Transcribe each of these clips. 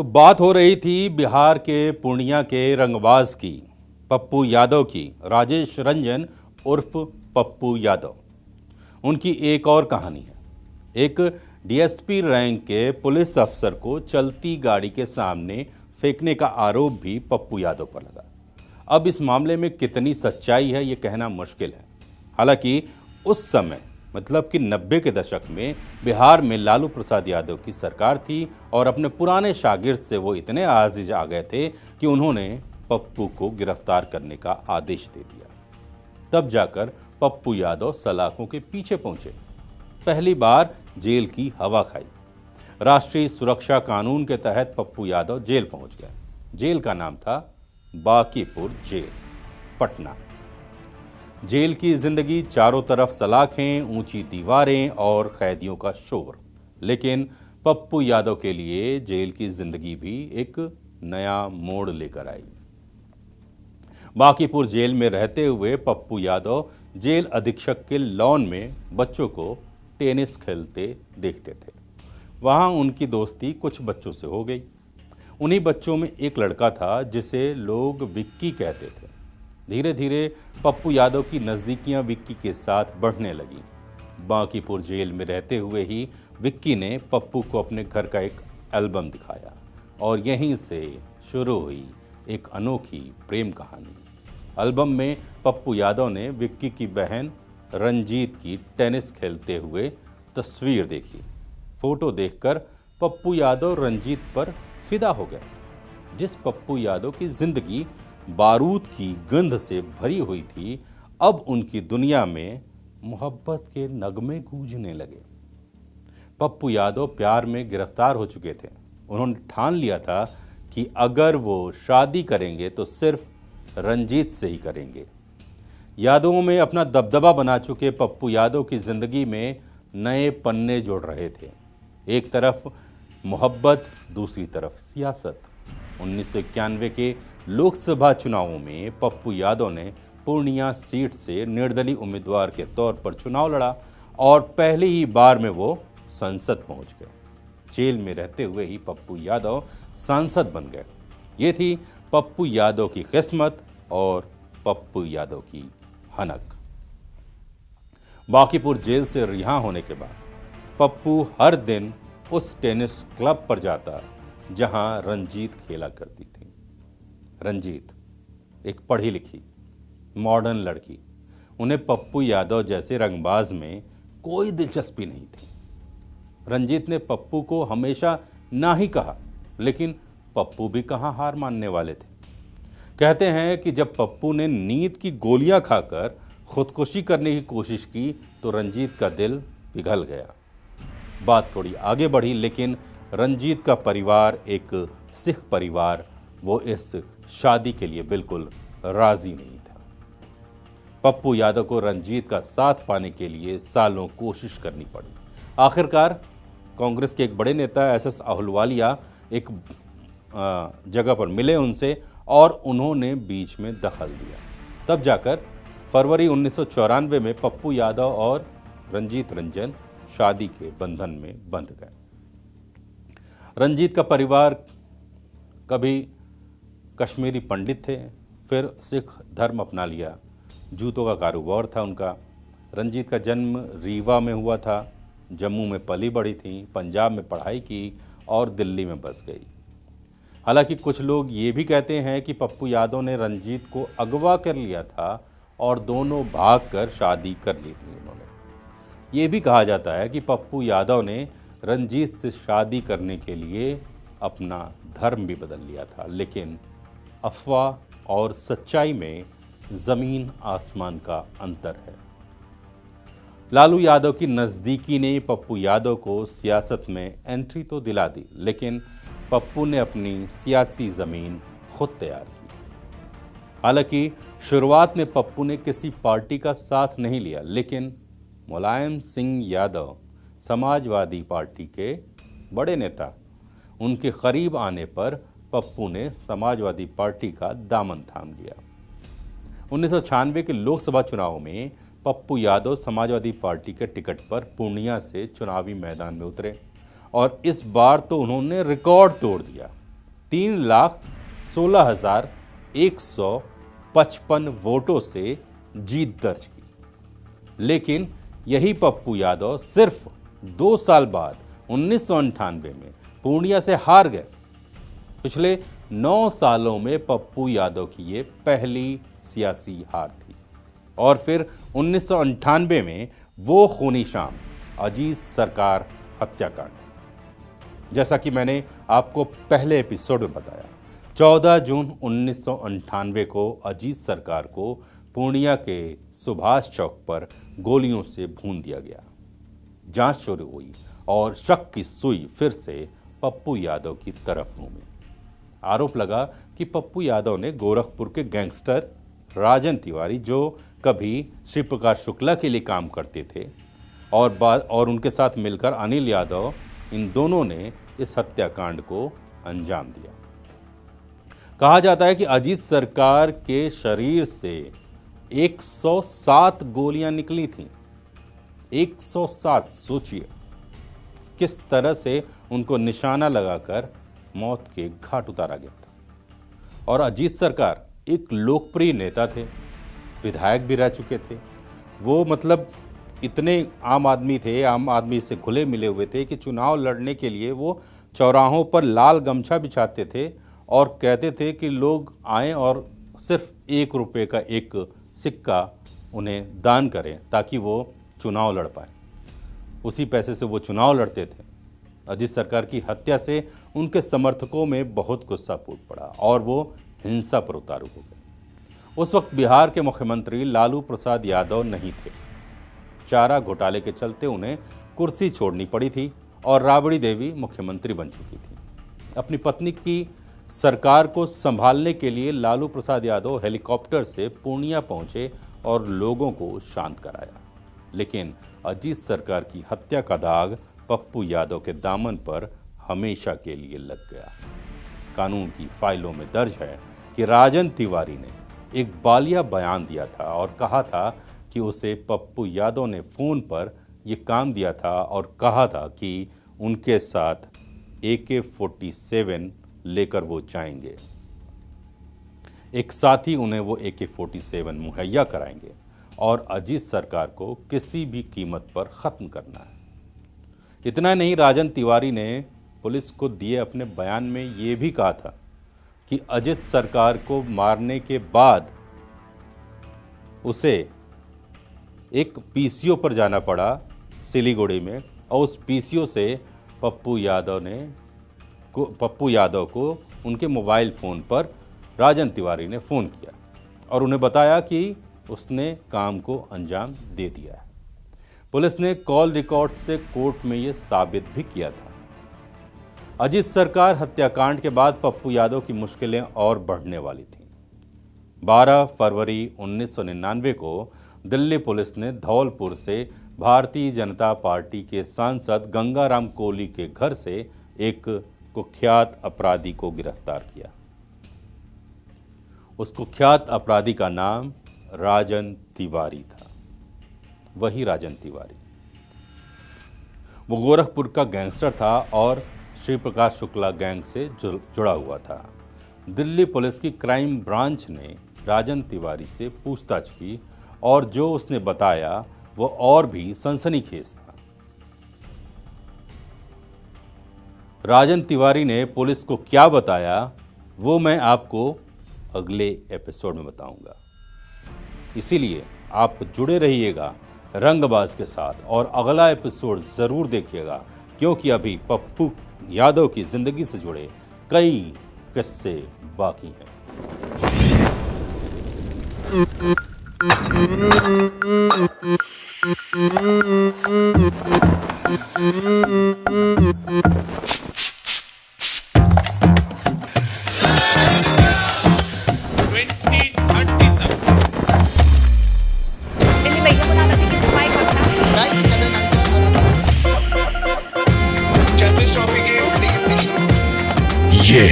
तो बात हो रही थी बिहार के पूर्णिया के रंगबाज की, पप्पू यादव की। राजेश रंजन उर्फ पप्पू यादव, उनकी एक और कहानी है। एक डीएसपी रैंक के पुलिस अफसर को चलती गाड़ी के सामने फेंकने का आरोप भी पप्पू यादव पर लगा। अब इस मामले में कितनी सच्चाई है ये कहना मुश्किल है। हालांकि उस समय मतलब कि 90 के दशक में बिहार में लालू प्रसाद यादव की सरकार थी और अपने पुराने शागिर्द से वो इतने आजिज आ गए थे कि उन्होंने पप्पू को गिरफ्तार करने का आदेश दे दिया। तब जाकर पप्पू यादव सलाखों के पीछे पहुंचे, पहली बार जेल की हवा खाई। राष्ट्रीय सुरक्षा कानून के तहत पप्पू यादव जेल पहुंच गए। जेल का नाम था बांकीपुर जेल, पटना। जेल की जिंदगी, चारों तरफ सलाखें, ऊंची दीवारें और कैदियों का शोर। लेकिन पप्पू यादव के लिए जेल की जिंदगी भी एक नया मोड़ लेकर आई। बांकीपुर जेल में रहते हुए पप्पू यादव जेल अधीक्षक के लॉन में बच्चों को टेनिस खेलते देखते थे। वहां उनकी दोस्ती कुछ बच्चों से हो गई। उन्हीं बच्चों में एक लड़का था जिसे लोग विक्की कहते थे। धीरे धीरे पप्पू यादव की नज़दीकियां विक्की के साथ बढ़ने लगी। बांकीपुर जेल में रहते हुए ही विक्की ने पप्पू को अपने घर का एक एल्बम दिखाया और यहीं से शुरू हुई एक अनोखी प्रेम कहानी। एल्बम में पप्पू यादव ने विक्की की बहन रंजीत की टेनिस खेलते हुए तस्वीर देखी। फोटो देखकर पप्पू यादव रंजीत पर फिदा हो गए। जिस पप्पू यादव की जिंदगी बारूद की गंध से भरी हुई थी, अब उनकी दुनिया में मोहब्बत के नगमे गूंजने लगे। पप्पू यादव प्यार में गिरफ्तार हो चुके थे। उन्होंने ठान लिया था कि अगर वो शादी करेंगे तो सिर्फ रंजीत से ही करेंगे। यादवों में अपना दबदबा बना चुके पप्पू यादव की जिंदगी में नए पन्ने जोड़ रहे थे। एक तरफ मोहब्बत, दूसरी तरफ सियासत। 1991 के लोकसभा चुनावों में पप्पू यादव ने पूर्णिया सीट से निर्दलीय उम्मीदवार के तौर पर चुनाव लड़ा और पहली ही बार में वो संसद पहुंच गए। जेल में रहते हुए ही पप्पू यादव सांसद बन गए। ये थी पप्पू यादव की किस्मत और पप्पू यादव की हनक। बांकीपुर जेल से रिहा होने के बाद पप्पू हर दिन उस टेनिस क्लब पर जाता जहां रंजीत खेला करती थी। रंजीत एक पढ़ी लिखी मॉडर्न लड़की। उन्हें पप्पू यादव जैसे रंगबाज में कोई दिलचस्पी नहीं थी। रंजीत ने पप्पू को हमेशा ना ही कहा, लेकिन पप्पू भी कहाँ हार मानने वाले थे। कहते हैं कि जब पप्पू ने नींद की गोलियां खाकर खुदकुशी करने की कोशिश की तो रंजीत का दिल पिघल गया। बात थोड़ी आगे बढ़ी, लेकिन रंजीत का परिवार एक सिख परिवार, वो इस शादी के लिए बिल्कुल राजी नहीं था। पप्पू यादव को रंजीत का साथ पाने के लिए सालों कोशिश करनी पड़ी। आखिरकार कांग्रेस के एक बड़े नेता एसएस अहलुवालिया एक जगह पर मिले उनसे और उन्होंने बीच में दखल दिया। तब जाकर फरवरी 1994 में पप्पू यादव और रंजीत रंजन शादी के बंधन में बंध गए। रंजीत का परिवार कभी कश्मीरी पंडित थे, फिर सिख धर्म अपना लिया। जूतों का कारोबार था उनका। रंजीत का जन्म रीवा में हुआ था, जम्मू में पली बढ़ी थी, पंजाब में पढ़ाई की और दिल्ली में बस गई। हालांकि कुछ लोग ये भी कहते हैं कि पप्पू यादव ने रंजीत को अगवा कर लिया था और दोनों भागकर शादी कर ली थी उन्होंने। ये भी कहा जाता है कि पप्पू यादव ने रंजीत से शादी करने के लिए अपना धर्म भी बदल लिया था। लेकिन अफवाह और सच्चाई में ज़मीन आसमान का अंतर है। लालू यादव की नज़दीकी ने पप्पू यादव को सियासत में एंट्री तो दिला दी, लेकिन पप्पू ने अपनी सियासी ज़मीन खुद तैयार की। हालांकि शुरुआत में पप्पू ने किसी पार्टी का साथ नहीं लिया, लेकिन मुलायम सिंह यादव समाजवादी पार्टी के बड़े नेता, उनके करीब आने पर पप्पू ने समाजवादी पार्टी का दामन थाम लिया। 1996 के लोकसभा चुनाव में पप्पू यादव समाजवादी पार्टी के टिकट पर पूर्णिया से चुनावी मैदान में उतरे और इस बार तो उन्होंने रिकॉर्ड तोड़ दिया। 3,16,155 वोटों से जीत दर्ज की। लेकिन यही पप्पू यादव सिर्फ 2 साल बाद 1998 में पूर्णिया से हार गए। पिछले 9 सालों में पप्पू यादव की ये पहली सियासी हार थी। और फिर 1998 में वो खूनी शाम, अजीत सरकार हत्याकांड। जैसा कि मैंने आपको पहले एपिसोड में बताया, 14 जून 1998 को अजीत सरकार को पूर्णिया के सुभाष चौक पर गोलियों से भून दिया गया। जांच शुरू हुई और शक की सुई फिर से पप्पू यादव की तरफ घूमी। आरोप लगा कि पप्पू यादव ने गोरखपुर के गैंगस्टर राजन तिवारी, जो कभी श्री प्रकाश शुक्ला के लिए काम करते थे, और उनके साथ मिलकर अनिल यादव, इन दोनों ने इस हत्याकांड को अंजाम दिया। कहा जाता है कि अजीत सरकार के शरीर से 107 गोलियां निकली थीं। 107, सोचिए किस तरह से उनको निशाना लगाकर मौत के घाट उतारा गया था। और अजीत सरकार एक लोकप्रिय नेता थे, विधायक भी रह चुके थे। वो मतलब इतने आम आदमी थे, आम आदमी से घुले मिले हुए थे कि चुनाव लड़ने के लिए वो चौराहों पर लाल गमछा बिछाते थे और कहते थे कि लोग आएं और सिर्फ 1 रुपये का एक सिक्का उन्हें दान करें ताकि वो चुनाव लड़ पाएं। उसी पैसे से वो चुनाव लड़ते थे। अजीत सरकार की हत्या से उनके समर्थकों में बहुत गुस्सा फूट पड़ा और वो हिंसा पर उतारू हो गए। उस वक्त बिहार के मुख्यमंत्री लालू प्रसाद यादव नहीं थे। चारा घोटाले के चलते उन्हें कुर्सी छोड़नी पड़ी थी और राबड़ी देवी मुख्यमंत्री बन चुकी थी। अपनी पत्नी की सरकार को संभालने के लिए लालू प्रसाद यादव हेलीकॉप्टर से पूर्णिया पहुंचे और लोगों को शांत कराया। लेकिन अजीत सरकार की हत्या का दाग पप्पू यादव के दामन पर हमेशा के लिए लग गया। कानून की फाइलों में दर्ज है कि राजन तिवारी ने एक बालिया बयान दिया था और कहा था कि उसे पप्पू यादव ने फ़ोन पर यह काम दिया था और कहा था कि उनके साथ AK-47 लेकर वो जाएंगे। एक साथी उन्हें वो AK-47 मुहैया कराएंगे और अजीत सरकार को किसी भी कीमत पर ख़त्म करना है। इतना नहीं, राजन तिवारी ने पुलिस को दिए अपने बयान में ये भी कहा था कि अजीत सरकार को मारने के बाद उसे एक PCO पर जाना पड़ा सिलीगुड़ी में, और उस PCO से पप्पू यादव को उनके मोबाइल फ़ोन पर राजन तिवारी ने फ़ोन किया और उन्हें बताया कि उसने काम को अंजाम दे दिया है। पुलिस ने कॉल रिकॉर्ड से कोर्ट में ये साबित भी किया था। अजीत सरकार हत्याकांड के बाद पप्पू यादव की मुश्किलें और बढ़ने वाली थीं। 12 फरवरी 1999 को दिल्ली पुलिस ने धौलपुर से भारतीय जनता पार्टी के सांसद गंगाराम कोली के घर से एक कुख्यात अपराधी को गिरफ्तार किया। उस कुख्यात अपराधी का नाम राजन तिवारी था। वही राजन तिवारी, वो गोरखपुर का गैंगस्टर था और श्री प्रकाश शुक्ला गैंग से जुड़ा हुआ था। दिल्ली पुलिस की क्राइम ब्रांच ने राजन तिवारी से पूछताछ की और जो उसने बताया वो और भी सनसनीखेज था। राजन तिवारी ने पुलिस को क्या बताया वो मैं आपको अगले एपिसोड में बताऊंगा। इसीलिए आप जुड़े रहिएगा रंगबाज के साथ और अगला एपिसोड ज़रूर देखिएगा, क्योंकि अभी पप्पू यादव की ज़िंदगी से जुड़े कई किस्से बाकी हैं। ये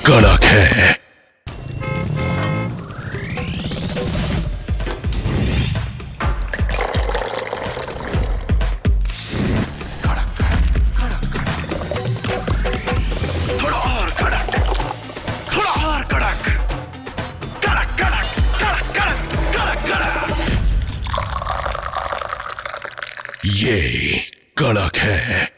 कड़क है। थोड़ा और कड़क। थोड़ा और कड़क, कड़क कड़क कड़क कड़क कड़क कड़क। ये कड़क है।